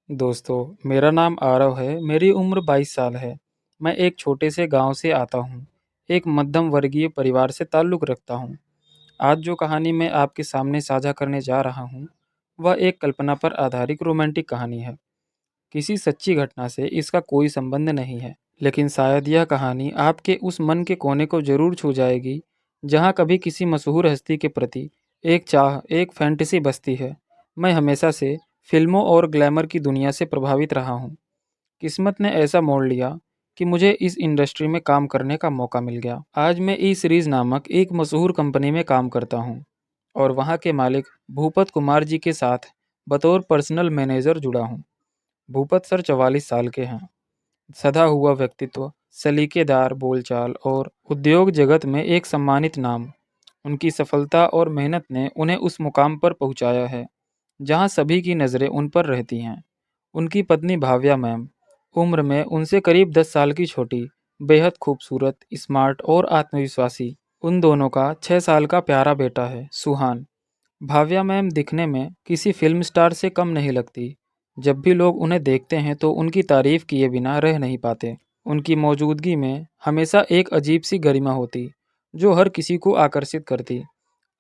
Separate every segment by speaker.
Speaker 1: दोस्तों, मेरा नाम आरव है। मेरी उम्र 22 साल है। मैं एक छोटे से गांव से आता हूं। एक मध्यम वर्गीय परिवार से ताल्लुक़ रखता हूं। आज जो कहानी मैं आपके सामने साझा करने जा रहा हूं, वह एक कल्पना पर आधारित रोमांटिक कहानी है। किसी सच्ची घटना से इसका कोई संबंध नहीं है, लेकिन शायद यह कहानी आपके उस मन के कोने को जरूर छू जाएगी, जहां कभी किसी मशहूर हस्ती के प्रति एक चाह, एक फैंटेसी बसती है। मैं हमेशा से फिल्मों और ग्लैमर की दुनिया से प्रभावित रहा हूँ। किस्मत ने ऐसा मोड़ लिया कि मुझे इस इंडस्ट्री में काम करने का मौका मिल गया। आज मैं ई सीरीज नामक एक मशहूर कंपनी में काम करता हूँ और वहाँ के मालिक भूपत कुमार जी के साथ बतौर पर्सनल मैनेजर जुड़ा हूँ। भूपत सर 44 साल के हैं। सधा हुआ व्यक्तित्व, सलीकेदार बोलचाल और उद्योग जगत में एक सम्मानित नाम। उनकी सफलता और मेहनत ने उन्हें उस मुकाम पर पहुंचाया है जहां सभी की नज़रें उन पर रहती हैं। उनकी पत्नी भाव्या मैम, उम्र में उनसे करीब 10 साल की छोटी, बेहद खूबसूरत, स्मार्ट और आत्मविश्वासी। उन दोनों का 6 साल का प्यारा बेटा है, सुहान। भाव्या मैम दिखने में किसी फिल्म स्टार से कम नहीं लगती। जब भी लोग उन्हें देखते हैं तो उनकी तारीफ किए बिना रह नहीं पाते। उनकी मौजूदगी में हमेशा एक अजीब सी गरिमा होती, जो हर किसी को आकर्षित करती।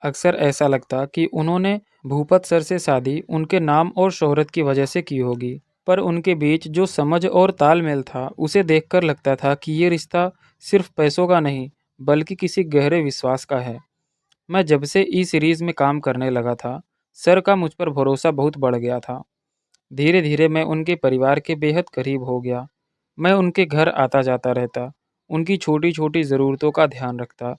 Speaker 1: अक्सर ऐसा लगता कि उन्होंने भूपत सर से शादी उनके नाम और शोहरत की वजह से की होगी, पर उनके बीच जो समझ और तालमेल था, उसे देखकर लगता था कि ये रिश्ता सिर्फ पैसों का नहीं, बल्कि किसी गहरे विश्वास का है। मैं जब से ई सीरीज में काम करने लगा था, सर का मुझ पर भरोसा बहुत बढ़ गया था। धीरे धीरे मैं उनके परिवार के बेहद करीब हो गया। मैं उनके घर आता जाता रहता, उनकी छोटी छोटी ज़रूरतों का ध्यान रखता।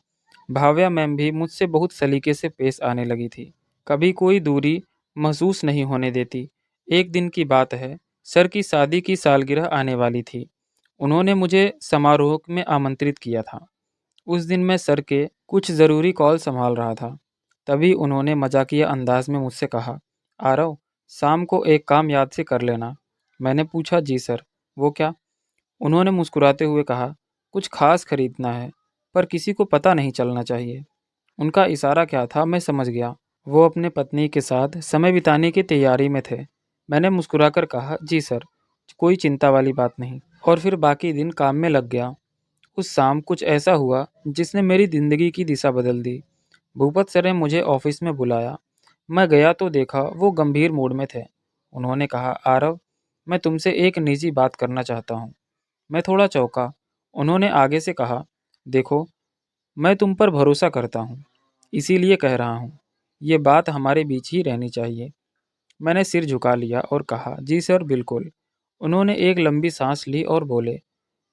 Speaker 1: भाव्या मैम भी मुझसे बहुत सलीके से पेश आने लगी थी, कभी कोई दूरी महसूस नहीं होने देती। एक दिन की बात है, सर की शादी की सालगिरह आने वाली थी। उन्होंने मुझे समारोह में आमंत्रित किया था। उस दिन मैं सर के कुछ ज़रूरी कॉल संभाल रहा था। तभी उन्होंने मजाकिया अंदाज में मुझसे कहा, आरव, शाम को एक काम याद से कर लेना। मैंने पूछा, जी सर, वो क्या? उन्होंने मुस्कुराते हुए कहा, कुछ खास खरीदना है, पर किसी को पता नहीं चलना चाहिए। उनका इशारा क्या था मैं समझ गया। वो अपने पत्नी के साथ समय बिताने की तैयारी में थे। मैंने मुस्कुराकर कहा, जी सर, कोई चिंता वाली बात नहीं। और फिर बाकी दिन काम में लग गया। उस शाम कुछ ऐसा हुआ जिसने मेरी ज़िंदगी की दिशा बदल दी। भूपत सर ने मुझे ऑफिस में बुलाया। मैं गया तो देखा वो गंभीर मूड में थे। उन्होंने कहा, आरव, मैं तुमसे एक निजी बात करना चाहता हूँ। मैं थोड़ा चौंका। उन्होंने आगे से कहा, देखो, मैं तुम पर भरोसा करता हूँ, इसीलिए कह रहा हूँ। ये बात हमारे बीच ही रहनी चाहिए। मैंने सिर झुका लिया और कहा, जी सर, बिल्कुल। उन्होंने एक लंबी सांस ली और बोले,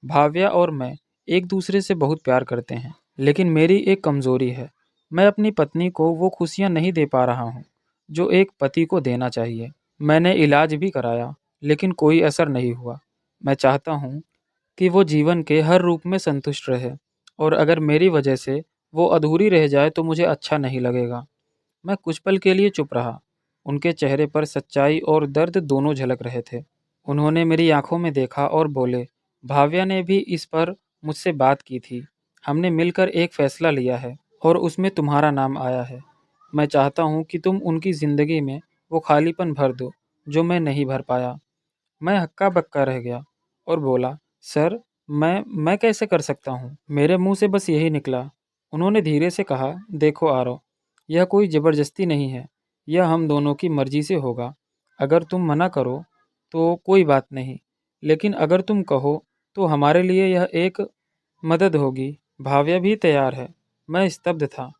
Speaker 1: भाव्या और मैं एक दूसरे से बहुत प्यार करते हैं, लेकिन मेरी एक कमज़ोरी है। मैं अपनी पत्नी को वो खुशियाँ नहीं दे पा रहा हूँ जो एक पति को देना चाहिए। मैंने इलाज भी कराया, लेकिन कोई असर नहीं हुआ। मैं चाहता हूँ कि वो जीवन के हर रूप में संतुष्ट रहे, और अगर मेरी वजह से वो अधूरी रह जाए तो मुझे अच्छा नहीं लगेगा। मैं कुछ पल के लिए चुप रहा। उनके चेहरे पर सच्चाई और दर्द दोनों झलक रहे थे। उन्होंने मेरी आंखों में देखा और बोले, भाव्या ने भी इस पर मुझसे बात की थी। हमने मिलकर एक फैसला लिया है और उसमें तुम्हारा नाम आया है। मैं चाहता हूँ कि तुम उनकी ज़िंदगी में वो खालीपन भर दो जो मैं नहीं भर पाया। मैं हक्का बक्का रह गया और बोला, सर, मैं कैसे कर सकता हूँ? मेरे मुंह से बस यही निकला। उन्होंने धीरे से कहा, देखो आरो, यह कोई ज़बरदस्ती नहीं है। यह हम दोनों की मर्जी से होगा। अगर तुम मना करो तो कोई बात नहीं, लेकिन अगर तुम कहो तो हमारे लिए यह एक मदद होगी। भाव्या भी तैयार है। मैं स्तब्ध था।